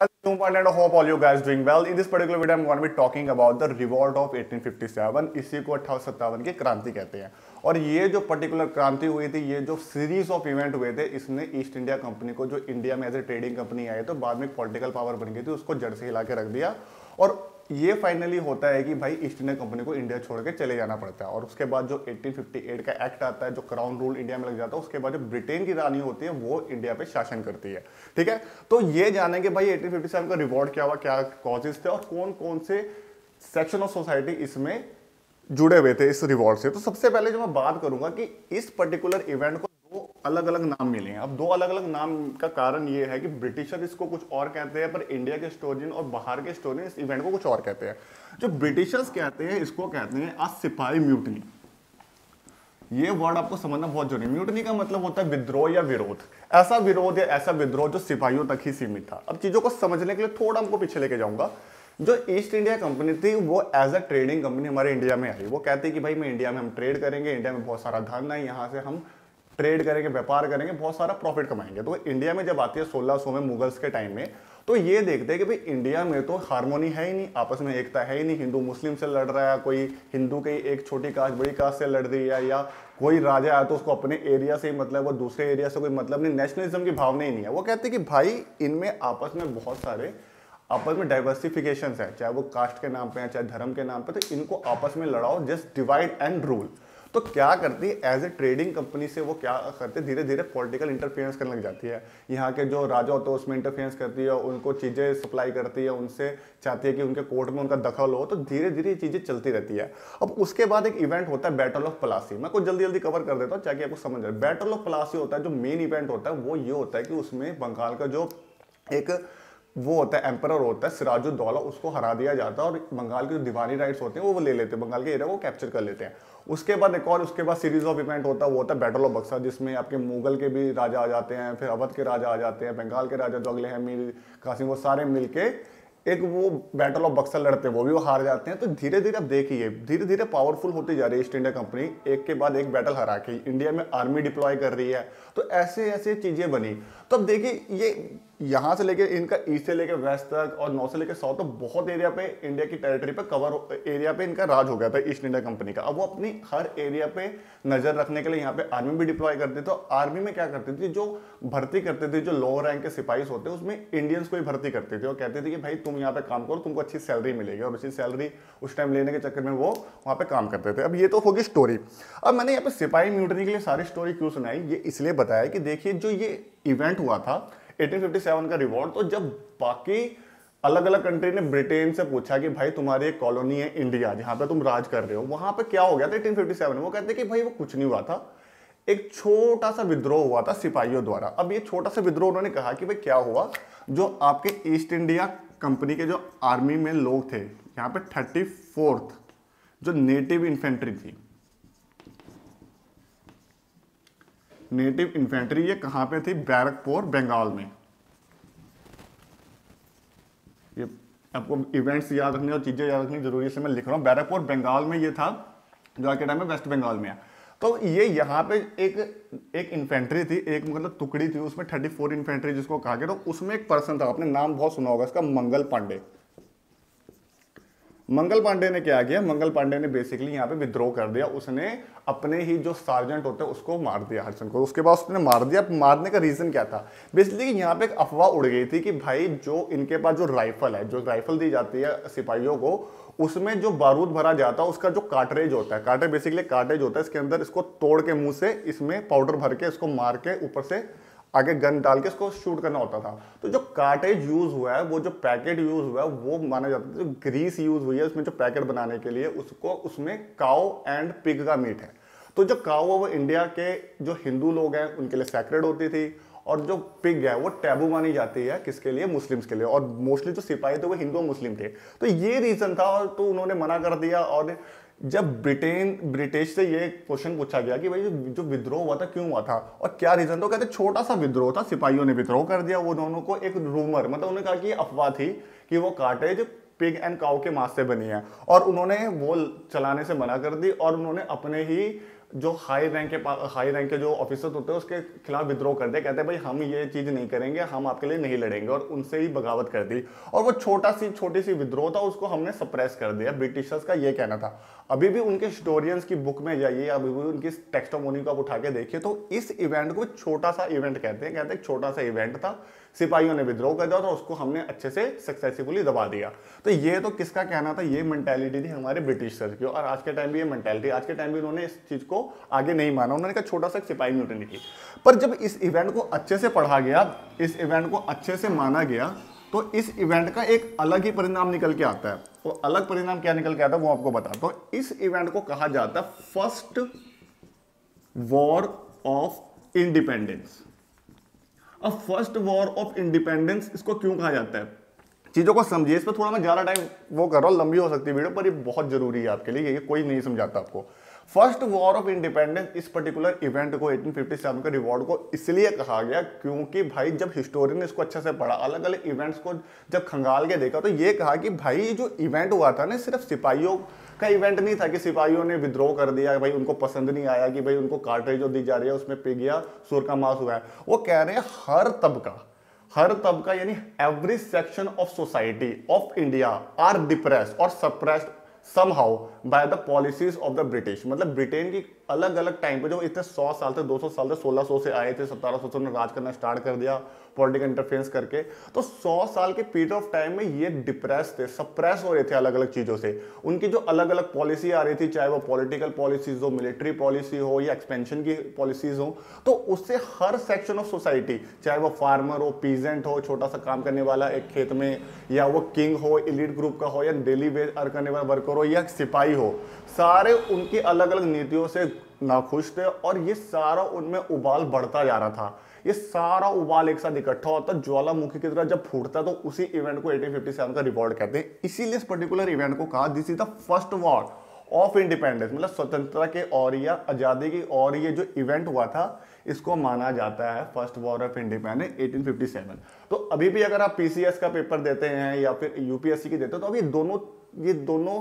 Hello, and I hope all you guys doing well. In this particular video, I'm going to be talking about the revolt of 1857. इसी को 1857 की क्रांति कहते हैं। और ये जो पर्टिकुलर क्रांति हुई थी, ये जो सीरीज ऑफ इवेंट हुए थे, इसने ईस्ट इंडिया कंपनी को, जो इंडिया में एज ए ट्रेडिंग कंपनी आई तो बाद में पॉलिटिकल पावर बन गई थी, उसको जड़ से हिला के रख दिया। और ये फाइनली होता है कि भाई ईस्ट इंडिया कंपनी को इंडिया छोड़ के चले जाना पड़ता है। और उसके बाद जो 1858 का एक्ट आता है, जो क्राउन रूल इंडिया में लग जाता है, उसके बाद जो ब्रिटेन की रानी होती है वो इंडिया पे शासन करती है। ठीक है, तो ये जानेंगे भाई 1857 का रिवॉर्ड क्या हुआ, क्या कॉजेस थे और कौन कौन से सेक्शन ऑफ सोसाइटी इसमें जुड़े हुए थे इस रिवॉर्ड से। तो सबसे पहले जो मैं बात करूंगा कि इस पर्टिकुलर इवेंट को दो अलग अलग नाम मिले हैं। अब दो अलग अलग नाम का कारण ये है कि ब्रिटिशर इसको कुछ और कहते हैं, पर इंडिया के हिस्टोरियन और बाहर के हिस्टोरियन इस इवेंट को कुछ और कहते हैं। जो ब्रिटिशर्स कहते हैं, इसको कहते हैं आज सिपाही म्यूटनी। ये वर्ड आपको समझना बहुत जरूरी है। म्यूटनी का मतलब होता है विद्रोह या विरोध। ऐसा विरोध या ऐसा विद्रोह जो सिपाहियों तक ही सीमित था। अब चीजों को समझने के लिए थोड़ा हमको पीछे लेके जाऊंगा। जो ईस्ट इंडिया कंपनी थी वो एज अ ट्रेडिंग कंपनी हमारे इंडिया में आई। वो कहती कि भाई मैं इंडिया में हम ट्रेड करेंगे, इंडिया में बहुत सारा धन है, यहाँ से हम ट्रेड करेंगे, व्यापार करेंगे, बहुत सारा प्रॉफिट कमाएंगे। तो इंडिया में जब आती है 1600 में मुगल्स के टाइम में, तो ये देखते हैं कि भाई इंडिया में तो हार्मोनी है ही नहीं, आपस में एकता है ही नहीं। हिंदू मुस्लिम से लड़ रहा है, कोई हिंदू की एक छोटी कास्ट बड़ी कास्ट से लड़ रही है, या कोई राजा आया तो उसको अपने एरिया से ही मतलब, वो दूसरे एरिया से कोई मतलब नहीं। नेशनलिज्म की भावना ही नहीं है। वो कहते हैं कि भाई इनमें आपस में बहुत सारे आपस में डाइवर्सिफिकेशन है, चाहे वो कास्ट के नाम पे है, चाहे धर्म के नाम पे, तो इनको आपस में लड़ाओ, जस्ट डिवाइड एंड रूल। तो क्या करती है एज ए ट्रेडिंग कंपनी से, वो क्या करते धीरे धीरे पॉलिटिकल इंटरफेरेंस करने लग जाती है। यहाँ के जो राजा होते हैं उसमें इंटरफेरेंस करती है, उनको चीज़ें सप्लाई करती है, उनसे चाहती है कि उनके कोर्ट में उनका दखल हो। तो धीरे धीरे ये चीज़ें चलती रहती है। अब उसके बाद एक इवेंट होता है बैटल ऑफ प्लासी। मैं कुछ जल्दी जल्दी कवर कर देता हूँ ताकि आपको समझ आए। बैटल ऑफ प्लासी होता है, जो मेन इवेंट होता है वो ये होता है कि उसमें बंगाल का जो एक वो होता है एम्परर होता है सिराजुद्दौला, उसको हरा दिया जाता है और बंगाल के जो दीवानी राइट्स होते हैं वो ले लेते हैं, बंगाल के एरिया को कैप्चर कर लेते हैं। उसके बाद एक और उसके बाद सीरीज ऑफ इवेंट होता है, वो होता है बैटल ऑफ बक्सर, जिसमें आपके मुगल के भी राजा आ जाते हैं, फिर अवध के राजा आ जाते हैं, बंगाल के राजा जो अगले हैं मीर कासिम, वो सारे मिलके एक वो बैटल ऑफ बक्सर लड़ते हैं, वो हार जाते हैं। तो धीरे धीरे अब देखिए धीरे धीरे पावरफुल होती जा रही है ईस्ट इंडिया कंपनी, एक के बाद एक बैटल हरा के इंडिया में आर्मी डिप्लॉय कर रही है। तो ऐसे ऐसे चीजें बनी। तो अब देखिए ये यहाँ से लेके इनका ईस्ट से लेके वेस्ट तक और नॉर्थ से लेके साउथ तक बहुत एरिया पे इंडिया की टेरिटरी पे कवर एरिया पे इनका राज हो गया था ईस्ट इंडिया कंपनी का। अब वो अपनी हर एरिया पे नजर रखने के लिए यहाँ पे आर्मी भी डिप्लॉय करते थे। तो आर्मी में क्या करती थी, जो भर्ती करते थे, जो लोअर रैंक के सिपाही होते हैं उसमें इंडियंस को ही भर्ती करते थे और कहते थे कि भाई तुम यहाँ पे काम करो, तुमको अच्छी सैलरी मिलेगी। और अच्छी सैलरी उस टाइम लेने के चक्कर में वो वहाँ पे काम करते थे। अब ये तो होगी स्टोरी। अब मैंने यहाँ पे सिपाही म्यूटनी के लिए सारी स्टोरी क्यों सुनाई, ये इसलिए बताया कि देखिए जो ये इवेंट हुआ था 1857 का रिवॉल्ट, तो जब बाकी अलग अलग कंट्री ने ब्रिटेन से पूछा कि भाई तुम्हारी एक कॉलोनी है इंडिया जहां पे तुम राज कर रहे हो, वहां पे क्या हो गया था 1857 में, वो कहते कि भाई वो कुछ नहीं हुआ था, एक छोटा सा विद्रोह हुआ था सिपाहियों द्वारा। अब ये छोटा सा विद्रोह उन्होंने कहा कि भाई क्या हुआ, जो आपके ईस्ट इंडिया कंपनी के जो आर्मी में लोग थे, यहाँ पे 34th जो नेटिव इन्फेंट्री थी, नेटिव इन्फेंट्री, ये कहां पे थी, बैरकपुर बंगाल में। ये आपको इवेंट्स याद रखने और चीजें याद रखनी जरूरी है, इसलिए मैं लिख रहा हूं। बैरकपुर बंगाल में ये था, जो आज के टाइम में वेस्ट बंगाल में है। तो ये यहाँ पे एक इन्फेंट्री थी, एक मतलब टुकड़ी थी, उसमें 34 इन्फेंट्री जिसको कहा गया। तो उसमें एक पर्सन था, आपने नाम बहुत सुना होगा इसका, मंगल पांडे। मंगल पांडे ने क्या किया, मंगल पांडे ने बेसिकली यहाँ पे विद्रोह कर दिया। उसने अपने ही जो सार्जेंट होते हैं उसको मार दिया, हडसन को। उसके बाद उसने मार दिया। मारने का रीजन क्या था, बेसिकली यहाँ पे एक अफवाह उड़ गई थी कि भाई जो इनके पास जो राइफल है, जो राइफल दी जाती है सिपाहियों को, उसमें जो बारूद भरा जाता है उसका जो कार्ट्रेज होता है, कार्ट्रेज बेसिकली कार्ट्रेज होता है, इसके अंदर इसको तोड़ के मुंह से इसमें पाउडर भर के इसको मार के ऊपर से आगे गन डाल के इसको शूट करना होता था। तो जो कार्टेज यूज हुआ है, वो जो पैकेट यूज हुआ है, वो माना जाता है, जो ग्रीस यूज हुई है उसमें जो पैकेट बनाने के लिए, उसको उसमें काउ एंड पिग का मीट है। तो जो काउ है वो इंडिया के जो हिंदू लोग हैं उनके लिए सैक्रेड होती थी, और जो पिग है वो टैबू मानी जाती है, किसके लिए, मुस्लिम्स के लिए। और मोस्टली जो सिपाही थे वो हिंदू और मुस्लिम थे। तो ये रीजन था, और तो उन्होंने मना कर दिया। और जब ब्रिटिश से ये क्वेश्चन पूछा गया कि भाई जो विद्रोह हुआ था क्यों हुआ था और क्या रीजन, तो कहते छोटा सा विद्रोह था, सिपाहियों ने विद्रोह कर दिया। वो दोनों को एक रूमर, मतलब उन्होंने कहा कि ये अफवाह थी कि वो कार्टेज पिग एंड काउ के मांस से बनी है, और उन्होंने वो चलाने से मना कर दी। और उन्होंने अपने ही जो हाई रैंक के जो ऑफिसर्स होते हैं उसके खिलाफ विद्रोह कर दिया, कहते हैं भाई हम ये चीज नहीं करेंगे, हम आपके लिए नहीं लड़ेंगे, और उनसे ही बगावत कर दी। और वो छोटी सी विद्रोह था, उसको हमने सप्रेस कर दिया, ब्रिटिशर्स का ये कहना था। अभी भी उनके हिस्टोरियंस की बुक में जाइए, अभी भी उनकी टेक्स्टोमोनी को आप उठा के देखिए, तो इस इवेंट को छोटा सा इवेंट कहते हैं छोटा सा इवेंट था, सिपाहियों ने विद्रोह कर दिया था, उसको हमने अच्छे से सक्सेसफुली दबा दिया। तो ये तो किसका कहना था, ये मेंटालिटी थी हमारे ब्रिटिशर्स की, और आज के टाइम भी ये मेंटालिटी, आज के टाइम भी उन्होंने इस चीज को आगे नहीं माना, उन्होंने कहा छोटा सा सिपाही म्यूटिनी थी। पर जब इस इवेंट को अच्छे से पढ़ा गया, इस इवेंट को अच्छे से माना गया, तो इस इवेंट का एक अलग ही परिणाम निकल के आता है। वो अलग परिणाम क्या निकल के आता है वो आपको बताता हूं। इस इवेंट को कहा जाता है फर्स्ट वॉर ऑफ इंडिपेंडेंस। अब फर्स्ट वॉर ऑफ इंडिपेंडेंस इसको क्यों कहा जाता है, चीजों को समझिए। इस पर थोड़ा मैं ज्यादा टाइम वो कर रहा हूं, लंबी हो सकती है वीडियो, पर ये बहुत जरूरी है आपके लिए, ये कोई नहीं समझाता आपको। फर्स्ट वॉर ऑफ इंडिपेंडेंस, इस पर्टिकुलर इवेंट को 1857 के रिवॉर्ड को इसलिए कहा गया क्योंकि भाई जब हिस्टोरियन ने इसको अच्छे से पढ़ा, अलग अलग इवेंट्स को जब खंगाल के देखा, तो ये कहा कि भाई जो इवेंट हुआ था ना, सिर्फ सिपाहियों का इवेंट नहीं था कि सिपाहियों ने विद्रोह कर दिया, भाई उनको पसंद नहीं आया कि भाई उनको कार्ट्रिज जो दी जा रही है उसमें पिग या सुअर का मांस हुआ है। वो कह रहे हैं हर तबका यानी every section of society of India are depressed और suppressed somehow by the policies of the British. मतलब ब्रिटेन की अलग अलग टाइम पे जो इतने 100 साल से 200 साल से 1600 से आए थे, 1700 ने राज करना स्टार्ट कर दिया पॉलिटिकल इंटरफेरेंस करके, तो 100 साल के पीरियड ऑफ टाइम में ये डिप्रेस थे, सप्रेस हो रहे थे अलग अलग चीजों से। उनकी जो अलग अलग पॉलिसी आ रही थी, चाहे वो पॉलिटिकल पॉलिसीज हो, मिलिट्री पॉलिसी हो या एक्सपेंशन की पॉलिसीज हो, तो उससे हर सेक्शन ऑफ सोसाइटी, चाहे वो फार्मर हो, पीजेंट हो, छोटा सा काम करने वाला एक खेत में, या वो किंग हो, एलीट ग्रुप का हो, या डेली वेज अर्न करने वाला वर्कर हो, या सिपाही हो, सारे उनकी अलग अलग नीतियों से नाखुश थे, और ये सारा उनमें उबाल बढ़ता जा रहा था। ये सारा उबाल एक साथ इकट्ठा होता, ज्वालामुखी की तरह जब फूटता, तो उसी इवेंट को 1857 का रिवॉर्ड कहते हैं। इसीलिए इस पर्टिकुलर इवेंट को कहा this is the first war of independence, मतलब स्वतंत्रता के और या आजादी की और ये जो इवेंट हुआ था, इसको माना जाता है फर्स्ट वॉर ऑफ इंडिपेंडेंस 1857। तो अभी भी अगर आप पीसीएस का पेपर देते हैं या फिर यूपीएससी की देते हो, तो अब ये दोनों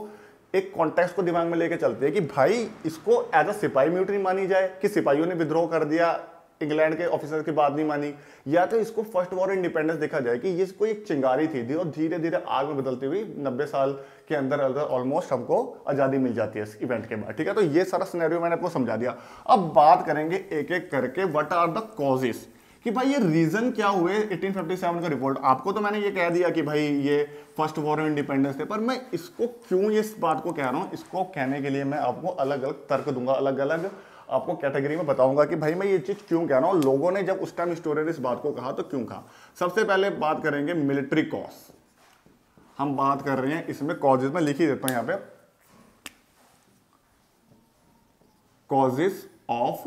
एक कॉन्टेक्स्ट को दिमाग में लेके चलते हैं कि भाई इसको एज अ सिपाही म्यूटिनी मानी जाए कि सिपाहियों ने विद्रोह कर दिया, इंग्लैंड के ऑफिसर की बात नहीं मानी, या तो इसको फर्स्ट वॉर इंडिपेंडेंस देखा जाए कि ये कोई एक चिंगारी थी और धीरे धीरे आग में बदलती हुई 90 साल के अंदर ऑलमोस्ट हमको आजादी मिल जाती है इस इवेंट के बाद। ठीक है, तो ये सारा सिनेरियो मैंने आपको समझा दिया। अब बात करेंगे एक एक करके व्हाट आर द कॉजेस, कि भाई ये रीजन क्या हुए 1857 का रिवॉल्ट। आपको तो मैंने ये कह दिया कि भाई ये फर्स्ट वॉर ऑफ इंडिपेंडेंस थे, पर मैं इसको क्यों इस बात को कह रहा हूं, इसको कहने के लिए मैं आपको अलग अलग तर्क दूंगा, अलग अलग आपको कैटेगरी में बताऊंगा कि भाई मैं ये चीज क्यों कह रहा हूं, लोगों ने जब उस टाइम हिस्टोरियन इस बात को कहा तो क्यों कहा। सबसे पहले बात करेंगे मिलिट्री कॉज, हम बात कर रहे हैं इसमें कॉजेज में लिख ही देता हूं यहां पे, कॉजेज ऑफ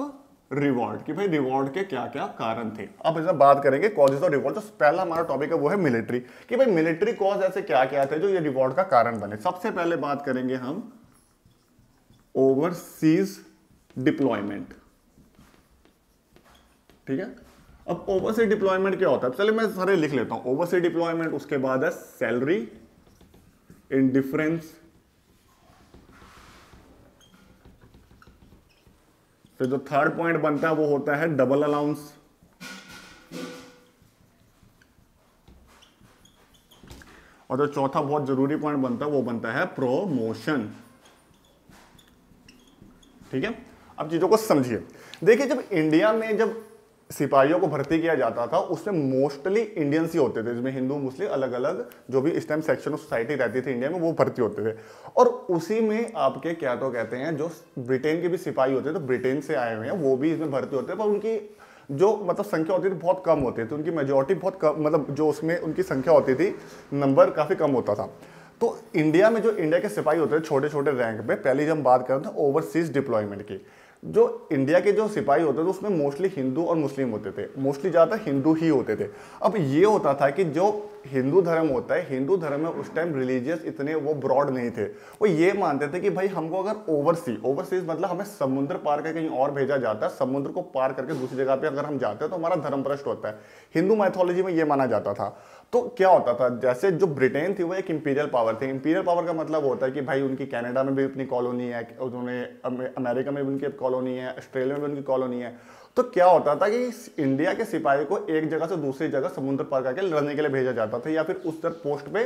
रिवॉल्ट, कि भाई रिवॉल्ट के क्या क्या कारण थे। अब इसमें बात करेंगे कॉजेज ऑफ रिवॉल्ट। तो पहला हमारा टॉपिक है वो है मिलिट्री, कि भाई मिलिट्री कॉज ऐसे क्या क्या थे जो ये रिवॉल्ट का कारण बने। सबसे पहले बात करेंगे हम ओवरसीज डिप्लॉयमेंट। ठीक है, अब ओवरसीज डिप्लॉयमेंट क्या होता है, चलिए मैं सारे लिख लेता हूं। ओवरसीज डिप्लॉयमेंट, उसके बाद है सैलरी इंडिफरेंस, फिर जो थर्ड पॉइंट बनता है वो होता है डबल अलाउंस, और जो चौथा बहुत जरूरी पॉइंट बनता है वो बनता है प्रोमोशन। ठीक है, अब चीजों को समझिए। देखिए, जब इंडिया में जब सिपाहियों को भर्ती किया जाता था उसमें मोस्टली इंडियंस ही होते थे, जिसमें हिंदू मुस्लिम अलग अलग जो भी इस टाइम सेक्शन ऑफ सोसाइटी रहती थी इंडिया में वो भर्ती होते थे। और उसी में आपके क्या तो कहते हैं जो ब्रिटेन के भी सिपाही होते थे, तो ब्रिटेन से आए हुए हैं वो भी इसमें भर्ती होते हैं, पर उनकी जो मतलब संख्या होती थी बहुत कम होती थी, उनकी मेजोरिटी बहुत कम, मतलब जो उसमें उनकी संख्या होती थी नंबर काफी कम होता था। तो इंडिया में जो इंडिया के सिपाही होते थे छोटे छोटे रैंक पे, पहले जब हम बात करते हैं ओवरसीज डिप्लॉयमेंट की, जो इंडिया के जो सिपाही होते थे उसमें मोस्टली हिंदू और मुस्लिम होते थे, मोस्टली ज़्यादा हिंदू ही होते थे। अब ये होता था कि जो हिंदू धर्म होता है, हिंदू धर्म में उस टाइम रिलीजियस इतने वो ब्रॉड नहीं थे। वो ये मानते थे कि भाई हमको अगर ओवरसीज मतलब हमें समुद्र पार करके कहीं और भेजा जाता है, समुद्र को पार करके दूसरी जगह पे अगर हम जाते हैं तो हमारा धर्म भ्रष्ट होता है। हिंदू मैथोलॉजी में ये माना जाता था। तो क्या होता था, जैसे जो ब्रिटेन थी वो एक इंपीरियल पावर थी। इंपीरियल पावर का मतलब होता है कि भाई उनकी कनाडा में भी अपनी कॉलोनी है, उन्होंने अमेरिका में भी उनकी कॉलोनी है, ऑस्ट्रेलिया में भी उनकी कॉलोनी है। तो क्या होता था कि इंडिया के सिपाही को एक जगह से दूसरी जगह समुद्र पार करके लड़ने के लिए भेजा जाता था, या फिर उस तरह पोस्ट पे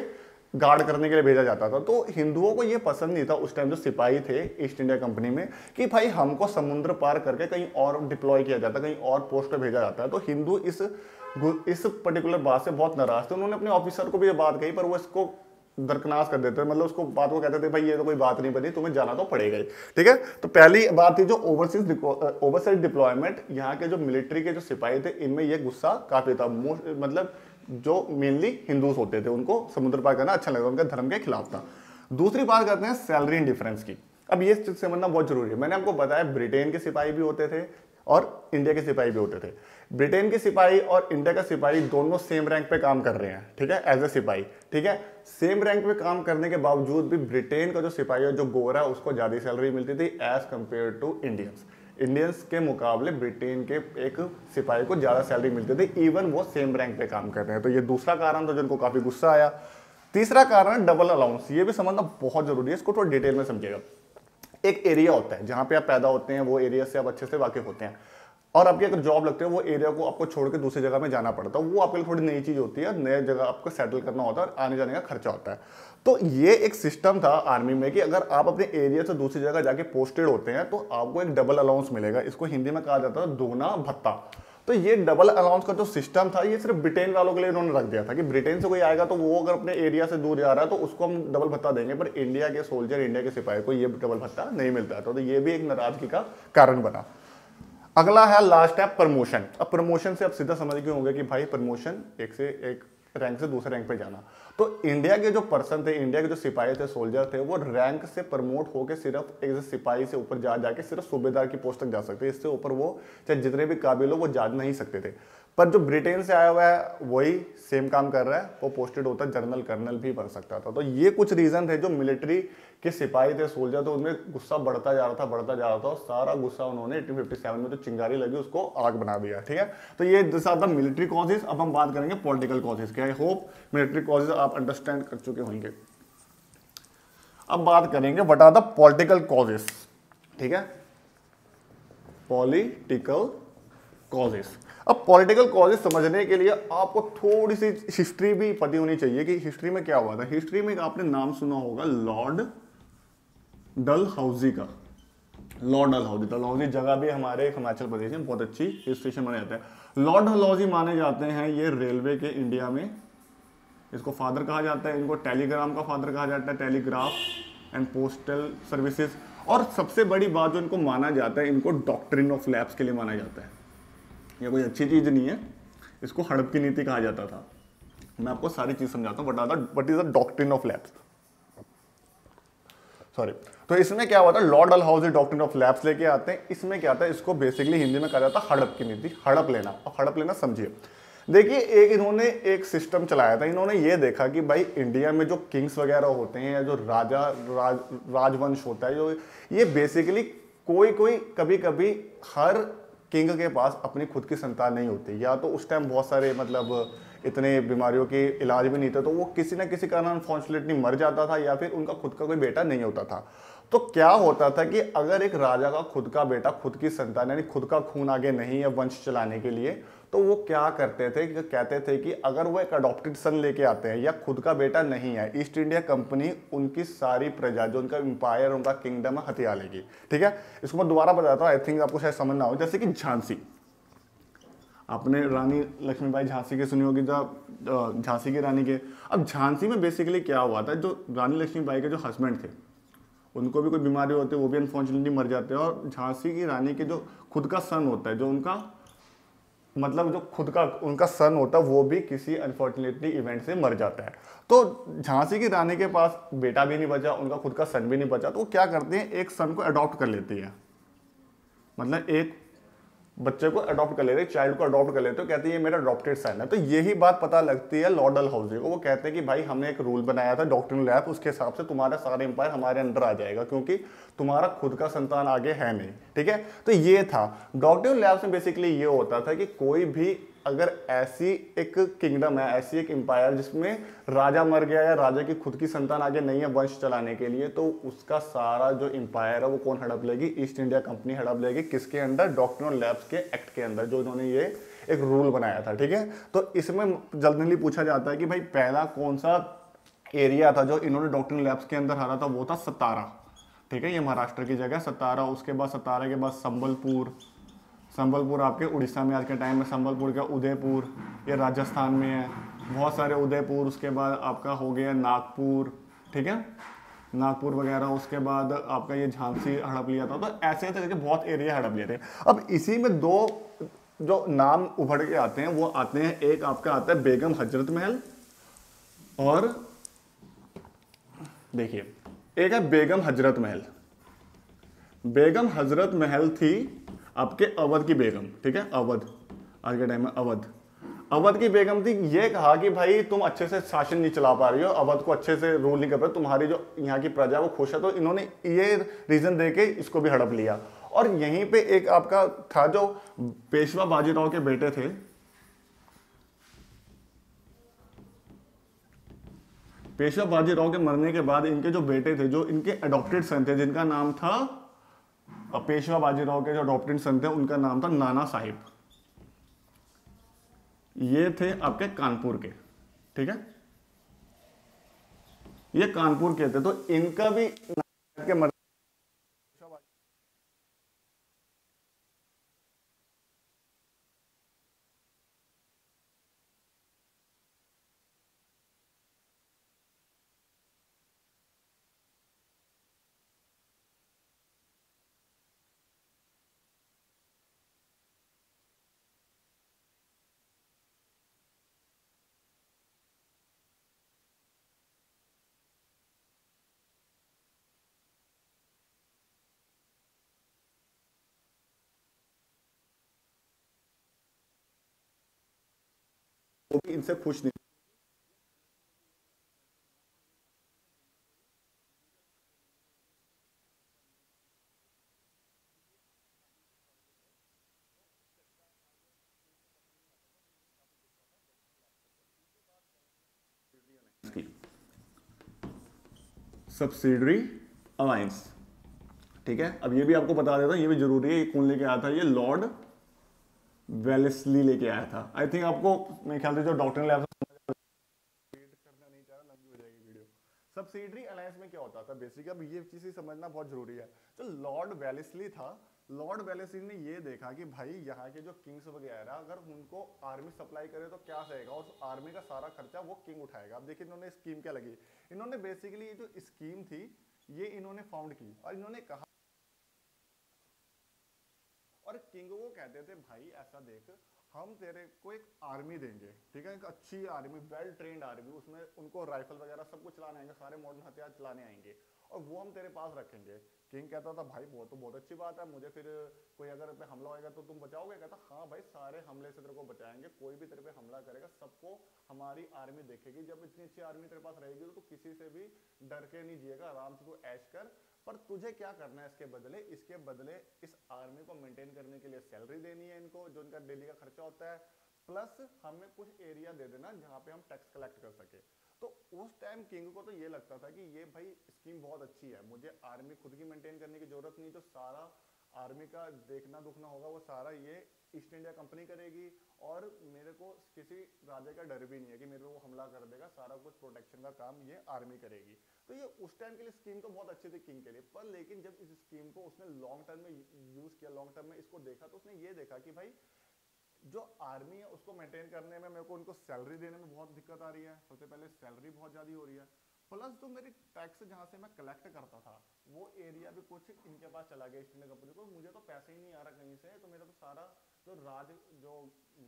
गार्ड करने के लिए भेजा जाता था। तो हिंदुओं को ये पसंद नहीं था उस टाइम जो सिपाही थे ईस्ट इंडिया कंपनी में, कि भाई हमको समुद्र पार करके कहीं और डिप्लॉय किया जाता, कहीं और पोस्ट पे भेजा जाता है। तो हिंदू इस पर्टिकुलर बात से बहुत नाराज थे। उन्होंने अपने ऑफिसर को भी ये बात कही, पर वो इसको दरकनास कर देते, मतलब उसको बात को कहते थे भाई ये तो कोई बात नहीं बनी, तुम्हें जाना तो पड़ेगा ही। ठीक है, तो पहली बात थी जो ओवरसीज डिप्लॉयमेंट। यहाँ के जो मिलिट्री के जो सिपाही थे इनमें ये गुस्सा काफी था। मतलब जो मेनली हिंदूज होते थे उनको समुद्र पार करना अच्छा लगता, उनके धर्म के खिलाफ था। दूसरी बात करते हैं सैलरी डिफरेंस की। अब ये चीज समझना बहुत जरूरी है। मैंने आपको बताया ब्रिटेन के सिपाही भी होते थे और इंडिया के सिपाही भी होते थे। ब्रिटेन के सिपाही और इंडिया का सिपाही दोनों सेम रैंक पे काम कर रहे हैं, ठीक है, एज ए सिपाही। ठीक है, सेम रैंक पे काम करने के बावजूद भी ब्रिटेन का जो सिपाही है, जो गोरा, उसको ज्यादा सैलरी मिलती थी एज कंपेयर टू इंडियंस के मुकाबले ब्रिटेन के एक सिपाही को ज्यादा सैलरी मिलती थी, इवन वो सेम रैंक पे काम कर रहे हैं। तो ये दूसरा कारण था जिनको काफी गुस्सा आया। तीसरा कारण डबल अलाउंस। ये भी समझना बहुत जरूरी है, इसको थोड़ा डिटेल में समझिएगा। एक एरिया होता है जहां पे आप पैदा होते हैं, वो एरिया से आप अच्छे से वाकिफ होते हैं, और आपकी अगर जॉब लगते है वो एरिया को आपको छोड़ के दूसरी जगह में जाना पड़ता है। वो आपके लिए थोड़ी नई चीज होती है, नई जगह आपको सेटल करना होता है और आने जाने का खर्चा होता है। तो ये एक सिस्टम था आर्मी में कि अगर आप अपने एरिया से दूसरी जगह जाके पोस्टेड होते हैं तो आपको एक डबल अलाउंस मिलेगा। इसको हिंदी में कहा जाता है दोगुना भत्ता। तो ये डबल अलाउंस का जो सिस्टम था ये सिर्फ ब्रिटेन वालों के लिए इन्होंने रख दिया था कि ब्रिटेन से कोई आएगा तो वो अगर अपने एरिया से दूर जा रहा है तो उसको हम डबल भत्ता देंगे, पर इंडिया के सोल्जर, इंडिया के सिपाही को ये डबल भत्ता नहीं मिलता था। तो ये भी एक नाराजगी का कारण बना। अगला है लास्ट है प्रमोशन। अब प्रमोशन से आप सीधा समझ गए होंगे कि भाई प्रमोशन एक से एक रैंक से दूसरे रैंक पे जाना। तो इंडिया के जो पर्सन थे, इंडिया के जो सिपाही थे, सोल्जर थे, वो रैंक से प्रमोट होकर सिर्फ एक सिपाही से ऊपर जाके सिर्फ सूबेदार की पोस्ट तक जा सकते हैं। इससे ऊपर वो चाहे जितने भी काबिल हो वो जा नहीं सकते थे। पर जो ब्रिटेन से आया हुआ है वही सेम काम कर रहा है, वो पोस्टेड होता है, जनरल कर्नल भी बन सकता था। तो ये कुछ रीजन थे जो मिलिट्री के सिपाही थे, सोल्जर थे, उनमें गुस्सा बढ़ता जा रहा था और सारा गुस्सा उन्होंने 1857 में जो चिंगारी लगी उसको आग बना दिया। ठीक है, तो ये था मिलिट्री कॉजेज। अब हम बात करेंगे पॉलिटिकल कॉजेज के। आई होप मिलिट्री कॉजेज आप अंडरस्टैंड कर चुके होंगे। अब बात करेंगे what are the political causes. ठीक है, पॉलिटिकल कॉजेज। अब पॉलिटिकल कॉजेज समझने के लिए आपको थोड़ी सी हिस्ट्री भी पता होनी चाहिए कि हिस्ट्री में क्या हुआ था। हिस्ट्री में आपने नाम सुना होगा लॉर्ड डलहौजी का। लॉर्ड डलहौजी जगह भी हमारे हिमाचल प्रदेश में बहुत अच्छी हिल स्टेशन माने जाते हैं। लॉर्ड डलहौजी माने जाते हैं ये रेलवे के इंडिया में, इसको फादर कहा जाता है, इनको टेलीग्राम का फादर कहा जाता है, टेलीग्राफ एंड पोस्टल सर्विसेज। और सबसे बड़ी बात जो इनको माना जाता है, इनको डॉक्ट्रिन ऑफ लैब्स के लिए माना जाता है। ये कोई अच्छी चीज नहीं है, इसको हड़प की नीति कहा जाता था। मैं आपको सारी चीज समझाता हूँ, what is the doctrine of labs. Sorry, तो इसमें क्या हुआ था, Lord Dalhousie doctrine of labs लेके आते हैं। इसमें क्या था, इसको बेसिकली हिंदी में कहा जाता है हड़प की नीति, हड़प लेना। और हड़प लेना समझिए, देखिए एक इन्होंने एक सिस्टम चलाया था। इन्होंने ये देखा कि भाई इंडिया में जो किंग्स वगैरह होते हैं या जो राजवंश होता है, जो ये बेसिकली कोई कभी कभी हर किंग के पास अपनी खुद की संतान नहीं होती, या तो उस टाइम बहुत सारे मतलब इतने बीमारियों के इलाज भी नहीं थे, तो वो किसी ना किसी कारण अनफॉर्चुनेटली मर जाता था, या फिर उनका खुद का कोई बेटा नहीं होता था। तो क्या होता था कि अगर एक राजा का खुद का बेटा, खुद की संतान यानी खुद का खून आगे नहीं है वंश चलाने के लिए, तो वो क्या करते थे कि कहते थे कि अगर वो एक अडॉप्टेड सन लेके आते हैं या खुद का बेटा नहीं है, ईस्ट इंडिया कंपनी उनकी सारी प्रजा, जो उनका एम्पायर, उनका किंगडम है, हथिया लेगी। ठीक है, इसको मैं दोबारा बताता हूँ, आई थिंक आपको शायद समझना हो। जैसे कि झांसी, आपने रानी लक्ष्मीबाई झांसी के सुनी होगी, झांसी की रानी के। अब झांसी में बेसिकली क्या हुआ था, जो रानी लक्ष्मीबाई के जो हस्बैंड थे उनको भी कोई बीमारी होती है, वो भी अनफॉर्चुनेटली मर जाते हैं। और झांसी की रानी के जो खुद का सन होता है, जो उनका मतलब जो खुद का उनका सन होता है, वो भी किसी अनफॉर्चुनेटली इवेंट से मर जाता है। तो झांसी की रानी के पास बेटा भी नहीं बचा, उनका खुद का सन भी नहीं बचा, तो वो क्या करते हैं, एक सन को अडॉप्ट कर लेती है। मतलब एक बच्चे को अडॉप्ट कर लेते, चाइल्ड को अडॉप्ट कर लेते हो, कहते हैं ये मेरा अडॉप्टेड सन है। तो यही बात पता लगती है लॉर्ड डलहौजी को। वो कहते हैं कि भाई हमने एक रूल बनाया था डॉक्ट्रिनल लैब, उसके हिसाब से तुम्हारा सारा एम्पायर हमारे अंडर आ जाएगा, क्योंकि तुम्हारा खुद का संतान आगे है नहीं, ठीक है। तो ये था डॉक्ट्रिनल लैब्स में बेसिकली ये होता था कि कोई भी अगर ऐसी एक किंगडम है, ऐसी एक एम्पायर जिसमें राजा मर गया या राजा की खुद की संतान आगे नहीं है वंश चलाने के लिए, तो उसका सारा जो एम्पायर है वो कौन हड़प लेगी? ईस्ट इंडिया कंपनी हड़प लेगी। किसके अंडर? डॉक्ट्रिनल लैब्स के एक्ट के अंदर, जो इन्होंने ये एक रूल बनाया था, ठीक है। तो इसमें जल्दी पूछा जाता है कि भाई पहला कौन सा एरिया था जो इन्होंने डॉक्ट्रिनल लैब्स के अंदर हारा था? वो था सतारा, ठीक है। ये महाराष्ट्र की जगह सतारा। उसके बाद सतारा के बाद संबलपुर, संबलपुर आपके उड़ीसा में आज के टाइम में, संबलपुर का उदयपुर ये राजस्थान में है, बहुत सारे उदयपुर। उसके बाद आपका हो गया नागपुर, ठीक है, नागपुर वगैरह। उसके बाद आपका ये झांसी हड़प लिया था। तो ऐसे करके बहुत एरिया हड़प लिए थे। अब इसी में दो जो नाम उभर के आते हैं वो आते हैं, एक आपका आता है बेगम हजरत महल, और देखिए एक है बेगम हजरत महल। बेगम हजरत महल थी आपके अवध की बेगम, ठीक है, अवध, आज के टाइम में अवध, अवध की बेगम थी। ये कहा कि भाई तुम अच्छे से शासन नहीं चला पा रही हो, अवध को अच्छे से रूल नहीं कर पा, तुम्हारी जो यहाँ की प्रजा वो खुश है, तो इन्होंने ये रीजन देके इसको भी हड़प लिया। और यहीं पे एक आपका था जो पेशवा बाजीराव के बेटे थे, पेशवा बाजीराव के मरने के बाद इनके जो बेटे थे, जो इनके अडॉप्टेड सन थे, जिनका नाम था पेशवा बाजीराव के जो अडॉप्टेड सन थे उनका नाम था नाना साहिब। ये थे आपके कानपुर के, ठीक है, ये कानपुर के थे। तो इनका भी के मरने वो भी इनसे खुश नहीं। सब्सिडरी अलायंस, ठीक है। अब ये भी आपको बता देता हूं, ये भी जरूरी है, ये कौन लेके आया था? ये लॉर्ड वेलेस्ली लेके आया था। आई थिंक आपको मेरे ख्याल से जो डॉक्टर लैब करना नहीं चाह रहा, लंबी हो जाएगी वीडियो। सब्सिडरी अलायंस में क्या होता था बेसिकली, अब ये चीज समझना बहुत जरूरी है। तो लॉर्ड वेलेस्ली था, लॉर्ड वेलेस्ली ने ये देखा कि भाई यहाँ के जो किंग्स वगैरह अगर उनको आर्मी सप्लाई करे तो क्या रहेगा, और आर्मी का सारा खर्चा वो किंग उठाएगा। अब देखिए इन्होंने स्कीम क्या लगी, इन्होंने बेसिकली ये जो स्कीम थी ये इन्होंने फाउंड की, और इन्होंने कहा, और किंग को कहते थे भाई ऐसा देख, हम तेरे को एक आर्मी देंगे, ठीक है, एक अच्छी आर्मी, वेल ट्रेंड आर्मी, उसमें उनको राइफल वगैरह सब कुछ चलाने आएंगे, सारे मॉडर्न हथियार चलाने आएंगे, और वो हम तेरे पास रखेंगे। किंग कहता था भाई वो तो बहुत अच्छी बात है, मुझे फिर कोई अगर पे हमला होएगा तो तुम बचाओगे? कहता हाँ भाई सारे हमले से तेरे को बचाएंगे, कोई भी तेरे पे हमला करेगा सबको हमारी आर्मी देखेगी। जब इतनी अच्छी आर्मी तेरे पास रहेगी तो किसी से भी डर के नहीं जिएगा, आराम से तू ऐश कर। पर तुझे क्या करना है इसके बदले? इसके बदले इस आर्मी को मेंटेन करने के लिए सैलरी देनी है इनको, जो इनका डेली का खर्चा होता है, प्लस हमें कुछ एरिया दे देना जहां पे हम टैक्स कलेक्ट कर सके। तो उस टाइम किंग को तो ये लगता था कि ये भाई स्कीम बहुत अच्छी है, मुझे आर्मी खुद की मेंटेन करने की जरूरत नहीं, जो सारा आर्मी का देखना दुखना होगा वो सारा ये ईस्ट इंडिया कंपनी करेगी, और मेरे को किसी राजा का डर भी नहीं है कि मेरे को हमला कर देगा, सारा कुछ प्रोटेक्शन का काम ये आर्मी करेगी। तो ये उस टाइम के लिए स्कीम तो बहुत अच्छी थी किंग के लिए। पर लेकिन जब इस स्कीम को उसने लॉन्ग टर्म में यूज किया, लॉन्ग टर्म में इसको देखा, तो उसने ये देखा कि भाई जो आर्मी है उसको मेंटेन करने में मेरे को उनको सैलरी देने में बहुत दिक्कत आ रही है। सबसे पहले सैलरी बहुत ज्यादा हो रही है, प्लस जो मेरी टैक्स जहां से मैं कलेक्ट करता था वो एरिया भी कुछ इनके पास चला गया ईस्ट इंडिया कंपनी को, मुझे तो पैसे ही नहीं आ रहा कहीं से, तो मेरा तो सारा जो राज जो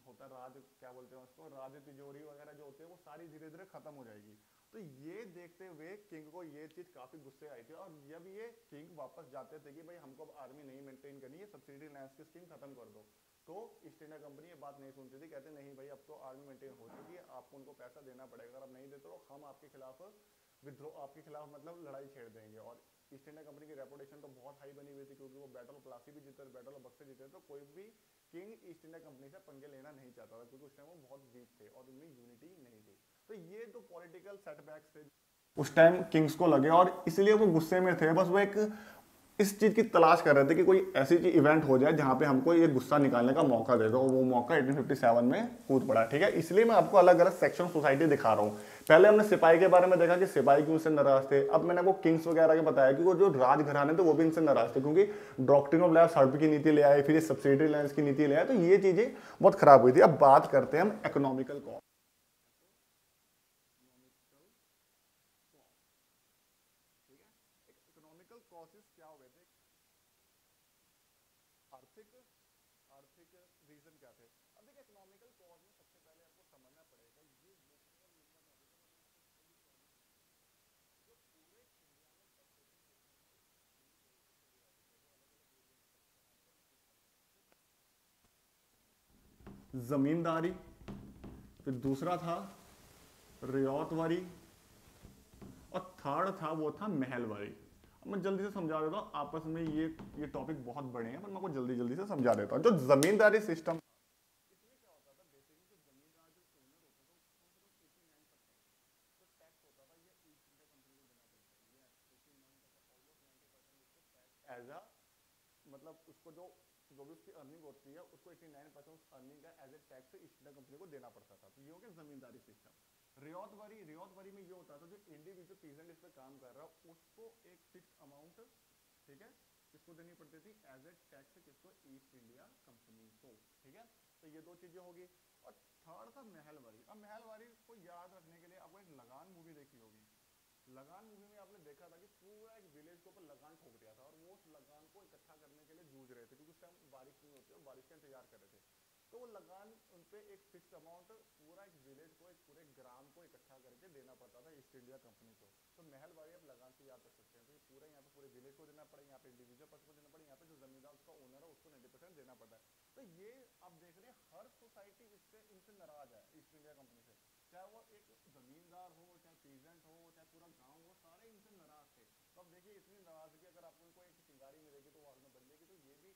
होता है, राज क्या बोलते हैं उसको, राज तिजोरी वगैरह जो होते हैं वो सारी धीरे धीरे खत्म हो जाएगी। तो ये देखते हुए किंग को ये चीज काफी गुस्से आई थी, और जब ये किंग वापस जाते थे कि भाई हमको अब आर्मी नहीं मेंटेन करनी है, सब्सिडी अलायंस की स्कीम खत्म कर दो, तो ईस्ट इंडिया कंपनी ये बात नहीं सुनती थी, कहते नहीं भाई अब तो आर्मी मेंटेन हो चुकी है, आपको उनको पैसा देना पड़ेगा, अगर आप नहीं देते तो हम आपके खिलाफ विद्रोह, आपके खिलाफ मतलब लड़ाई छेड़ देंगे। और ईस्ट इंडिया कंपनी की रेपुटेशन तो बहुत हाई बनी हुई थी, क्योंकि वो बैटल ऑफ प्लासी भी जीते थे, बैटल ऑफ बक्सर जीते थे, तो कोई भी किंग ईस्ट इंडिया कंपनी से पंगे लेना नहीं चाहता था, क्योंकि उस टाइम वो बहुत वीक थे और उनमें यूनिटी नहीं थी। तो ये जो पॉलिटिकल सेटबैक्स थे उस टाइम किंग्स को लगे, और इसलिए वो गुस्से में थे, बस वो एक इस चीज की तलाश कर रहे थे कि कोई ऐसी चीज इवेंट हो जाए जहां पे हमको ये गुस्सा निकालने का मौका दे दो। वो मौका 1857 में कूद पड़ा, ठीक है। इसलिए मैं आपको अलग अलग सेक्शन सोसाइटी दिखा रहा हूँ। पहले हमने सिपाही के बारे में देखा कि सिपाही क्यों से नाराज थे। अब मैंने आपको किंग्स वगैरह के बताया कि वो जो राजघराने थे वो भी इनसे नाराज थे, क्योंकि डॉक्ट्रिन ऑफ लैंड सर्व की नीति ले आए, फिर ये सब्सिडरी लैंड की नीति ले आए, तो ये चीजें बहुत खराब हुई थी। अब बात करते हैं हम इकोनॉमिकल कॉस्ट। इकोनॉमिकल कॉसेस क्या हुए थे, आर्थिक आर्थिक रीजन क्या थे। अब देखिए इकोनॉमिकल कॉज में सबसे पहले आपको समझना पड़ेगा, ये वो और लंबा टॉपिक है, मैंने आपको पहले भी कहा था, जो पूरे इंडिया में टैक्सेशन सिस्टम है वो तीन तरीके से डिवाइडेड है, वो अलग अलग वेरिएंट में आपको मैं दिखा दूंगा। जमींदारी, फिर दूसरा था रियायतवारी, और थर्ड था वो था महलवारी। अब मैं जल्दी से समझा देता हूँ, आपस में ये टॉपिक बहुत बड़े हैं, पर मैं आपको जल्दी जल्दी से समझा देता हूँ। जो जमींदारी सिस्टम, इसमें क्या होता था बेसिकली, जो जमींदार जो ओनर होता था उसको कम से कम 89% जो टैक्स होता था ये ईस्ट इंडिया कंपनी को देना पड़ता था। ये 89 का ऑलमोस्ट 90% उसको टैक्स एज अ, मतलब उसको जो भी उसकी अर्निंग होती है उसको 89% अर्निंग का as a tax East India Company को देना पड़ता था। तो ये हो गया जमींदारी सिस्टम। रियायतवारी में ये होता था जो इंडिविजुअल पीजेंट इस पे काम कर रहा है उसको एक फिक्स अमाउंट, ठीक है, किसको देनी पड़ती थी एज ए टैक्स, किसको, ईस्ट इंडिया कंपनी को, ठीक है। तो ये दो चीजें होगी। और थर्ड था महलवारी। अब महलवारी को याद रखने के लिए आपको एक लगान मूवी देखी होगी। लगान मूवी में आपने देखा था कि पूरा एक विलेज के ऊपर लगान ठोक दिया था, और वो उस लगान को इकट्ठा करने के लिए जूझ रहे थे, क्योंकि उस टाइम बारिश नहीं होती और बारिश का इंतजार कर रहे थे। तो वो लगान उन पे एक फिक्स अमाउंट पूरा एक विलेज को, एक पूरे ग्राम को इकट्ठा करके देना पड़ता था ईस्ट इंडिया कंपनी को। तो महलवारी आप लगान से याद रख सकते हैं। तो ये पूरा यहाँ पे पूरे विलेज को देना पड़ेगा, यहाँ पे इंडिविजुअल पर्सन को देना पड़ेगा, यहाँ पे जो जमींदार उसका ओनर है उसको 90% देना पड़ता है। तो ये आप देख रहे हैं हर सोसाइटी इससे इनसे नाराज है ईस्ट इंडिया कंपनी से, चाहे वो एक जमींदार हो, चाहे पीजेंट हो, चाहे पूरा गांव हो, सारे इनसे नाराज थे। तो अब देखिए इतनी नाराजगी अगर आपको इनको एक चिंगारी मिलेगी तो वो आग में बन जाएगी, तो ये भी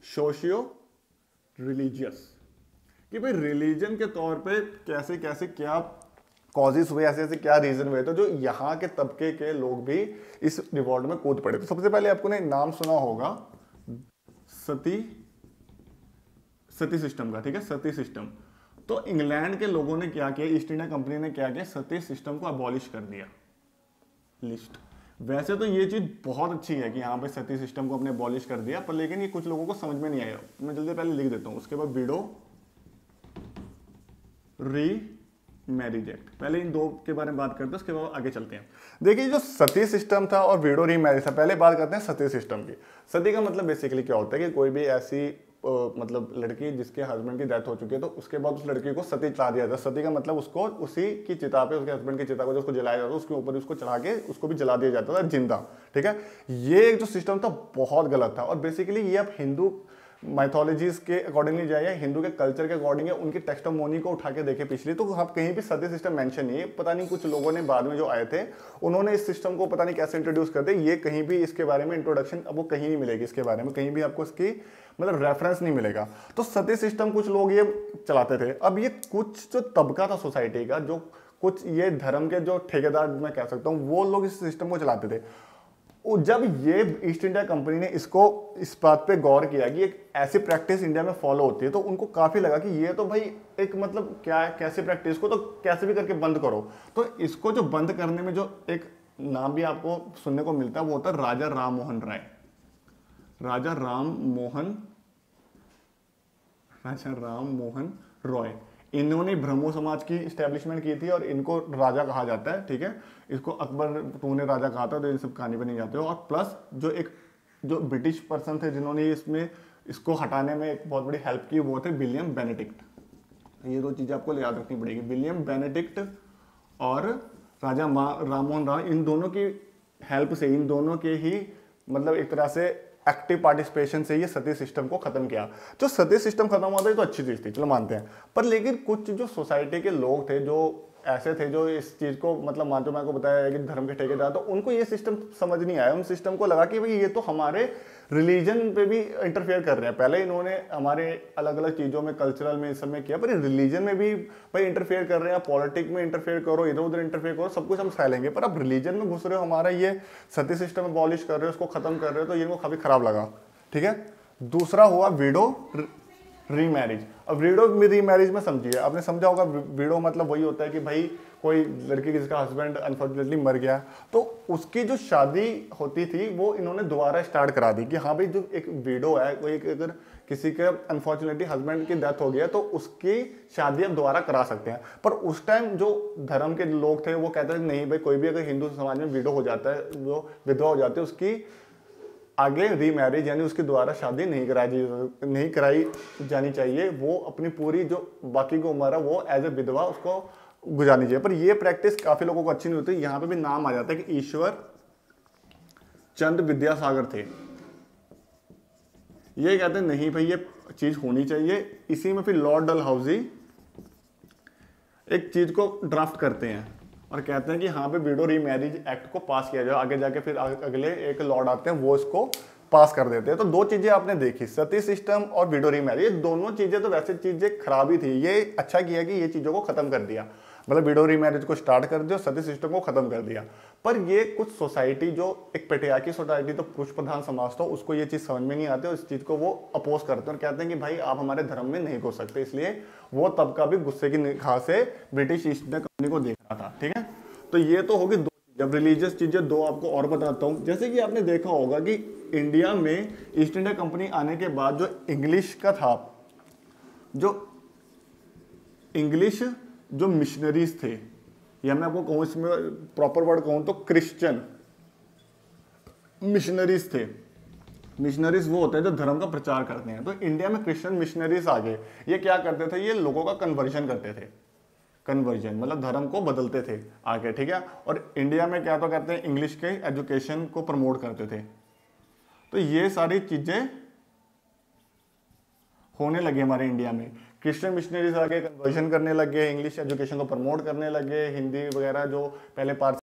सोशियो रिलीजियस, कि भाई रिलीजन के तौर पे कैसे कैसे क्या कॉजेस हुए, ऐसे ऐसे क्या रीजन हुए, तो जो यहाँ के तबके के लोग भी इस रिवॉल्ट में कूद पड़े। तो सबसे पहले आपको ने नाम सुना होगा सती सिस्टम का, ठीक है, सती सिस्टम। तो इंग्लैंड के लोगों ने क्या किया, ईस्ट इंडिया कंपनी ने क्या किया, सती सिस्टम को अबॉलिश कर दिया। लिस्ट वैसे तो ये चीज बहुत अच्छी है कि यहाँ पे सती सिस्टम को अपने अबॉलिश कर दिया, पर लेकिन ये कुछ लोगों को समझ में नहीं आया। मैं जल्दी पहले लिख देता हूँ, उसके बाद विडो री मैरिज एक्ट, पहले इन दो के बारे में बात करते हैं, उसके बाद आगे चलते हैं। देखिए जो सती सिस्टम था और विडो री मैरिज था, पहले बात करते हैं सती सिस्टम की। सती का मतलब बेसिकली क्या होता है कि कोई भी ऐसी मतलब लड़की जिसके हस्बैंड की डेथ हो चुकी है, तो उसके बाद उस लड़की को सती चढ़ा दिया जाता है। सती का मतलब उसको उसी की चिता पे, उसके हस्बैंड की चिता को जो उसको जलाया जाता है, उसके ऊपर उसको चढ़ा के उसको भी जला दिया जाता था जिंदा, ठीक है। ये जो सिस्टम था बहुत गलत था, और बेसिकली ये आप हिंदू माइथोलॉजीज के अकॉर्डिंगली जाइए, हिंदू के कल्चर के अकॉर्डिंग है, उनकी टेक्स्टोमोनी को उठा के देखे पिछली, तो आप कहीं भी सती सिस्टम मेंशन नहीं है। पता नहीं कुछ लोगों ने बाद में जो आए थे उन्होंने इस सिस्टम को पता नहीं कैसे इंट्रोड्यूस कर दिया, ये कहीं भी इसके बारे में इंट्रोडक्शन अब वो कहीं नहीं मिलेगी, इसके बारे में कहीं भी आपको इसकी मतलब रेफरेंस नहीं मिलेगा। तो सती सिस्टम कुछ लोग ये चलाते थे। अब ये कुछ जो तबका था सोसाइटी का, जो कुछ ये धर्म के जो ठेकेदार मैं कह सकता हूँ, वो लोग इस सिस्टम को चलाते थे। जब ये ईस्ट इंडिया कंपनी ने इसको इस बात पे गौर किया कि एक ऐसी प्रैक्टिस इंडिया में फॉलो होती है, तो उनको काफी लगा कि ये तो भाई एक मतलब क्या है, कैसे प्रैक्टिस को तो कैसे भी करके बंद करो। तो इसको जो बंद करने में जो एक नाम भी आपको सुनने को मिलता है वो होता है राजा राम मोहन राय। राजा राम मोहन रॉय, इन्होंने ब्रह्मो समाज की स्टैब्लिशमेंट की थी और इनको राजा कहा जाता है, ठीक है। इसको अकबर तूने राजा कहा था, तो इन सब कहानी पे नहीं जाते हो। और प्लस जो ब्रिटिश पर्सन थे जिन्होंने इसको हटाने में एक बहुत बड़ी हेल्प की, वो थे विलियम बेनेडिक्ट। ये दो चीजें आपको याद रखनी पड़ेगी, विलियम बेनेडिक्ट और राजा राम मोहन राय। इन दोनों की हेल्प से, इन दोनों के ही मतलब एक तरह से एक्टिव पार्टिसिपेशन से ये सती सिस्टम को खत्म किया। जो सती सिस्टम खत्म हुआ था ये तो अच्छी चीज थी, चलो मानते हैं, पर लेकिन कुछ जो सोसाइटी के लोग थे जो ऐसे थे जो इस चीज को मतलब मान, जो मैंने को बताया है कि धर्म के ठेकेदार, तो उनको ये सिस्टम समझ नहीं आया। उन सिस्टम को लगा कि भाई ये तो हमारे रिलीजन पे भी इंटरफेयर कर रहे हैं। पहले इन्होंने हमारे अलग अलग चीजों में, कल्चरल में, इस सब में किया, पर रिलीजन में भी भाई इंटरफेयर कर रहे हैं। पॉलिटिक्स में इंटरफेयर करो, इधर उधर इंटरफेयर करो, सब कुछ हम सह लेंगे, पर अब रिलीजन में घुस रहे हो, हमारा ये सती सिस्टम अबॉलिश कर रहे हो, उसको खत्म कर रहे हो, तो ये इनको काफी खराब लगा, ठीक है। दूसरा हुआ विडो रीमैरिज। अब विडो रीमैरिज में समझिए, आपने समझा होगा विडो मतलब वही होता है कि भाई कोई लड़की जिसका हस्बैंड अनफॉर्चुनेटली मर गया, तो उसकी जो शादी होती थी वो इन्होंने दोबारा स्टार्ट करा दी कि हाँ भाई जो एक विडो है, कोई अगर किसी के अनफॉर्चुनेटली हस्बैंड की डेथ हो गया तो उसकी शादी अब दोबारा करा सकते हैं। पर उस टाइम जो धर्म के लोग थे वो कहते थे नहीं भाई, कोई भी अगर हिंदू समाज में विडो हो जाता है, वो विधवा हो जाती है, उसकी आगे रीमैरिज यानी उसकी दोबारा शादी नहीं कराई जानी चाहिए। वो अपनी पूरी जो बाकी की उम्र है वो एज ए विधवा उसको गुजारनी चाहिए। पर ये प्रैक्टिस काफी लोगों को अच्छी नहीं होती। यहाँ पे भी नाम आ जाता है कि ईश्वर चंद विद्यासागर थे। ये कहते हैं नहीं भाई ये चीज होनी चाहिए। इसी में फिर लॉर्ड डलहौजी एक चीज को ड्राफ्ट करते हैं और कहते हैं कि हाँ पे विडो रीमैरिज एक्ट को पास किया जाए। आगे जाके फिर अगले एक लॉर्ड आते हैं, वो इसको पास कर देते हैं। तो दो चीजें आपने देखी, सती सिस्टम और विडो रीमैरिज, ये दोनों चीजें तो वैसे चीजें खराब ही थी। ये अच्छा किया कि ये चीजों को खत्म कर दिया, मतलब विडो रीमैरिज को स्टार्ट कर दिया, सती सिस्टम को खत्म कर दिया। पर ये कुछ सोसाइटी जो एक पेट्रियार्की सोसाइटी, तो पुरुष प्रधान समाज, तो उसको ये चीज समझ में नहीं आती और इस चीज को वो अपोज करते हैं और कहते हैं कि भाई आप हमारे धर्म में नहीं घुस सकते। इसलिए वो तबका भी गुस्से की निगाह से ब्रिटिश ईस्ट इंडिया कंपनी को देख रहा था, ठीक है। तो ये तो होगी दो, जब रिलीजियस चीजें दो आपको और बताता हूं। जैसे कि आपने देखा होगा कि इंडिया में ईस्ट इंडिया कंपनी आने के बाद जो इंग्लिश का था, जो इंग्लिश जो मिशनरीज थे, या मैं आपको कहूं इसमें प्रॉपर वर्ड कहूं तो क्रिश्चियन मिशनरीज थे। मिशनरीज वो होते हैं जो धर्म का प्रचार करते हैं। तो इंडिया में क्रिश्चियन मिशनरीज आ गए। ये क्या करते थे, ये लोगों का कन्वर्जन करते थे। कन्वर्जन मतलब धर्म को बदलते थे आगे, ठीक है। और इंडिया में क्या तो कहते हैं इंग्लिश के एजुकेशन को प्रमोट करते थे। तो ये सारी चीजें होने लगे हमारे इंडिया में। क्रिश्चियन मिशनरीज आगे कन्वर्जन करने लगे, इंग्लिश एजुकेशन को प्रमोट करने लगे, हिंदी वगैरह जो पहले पार्ट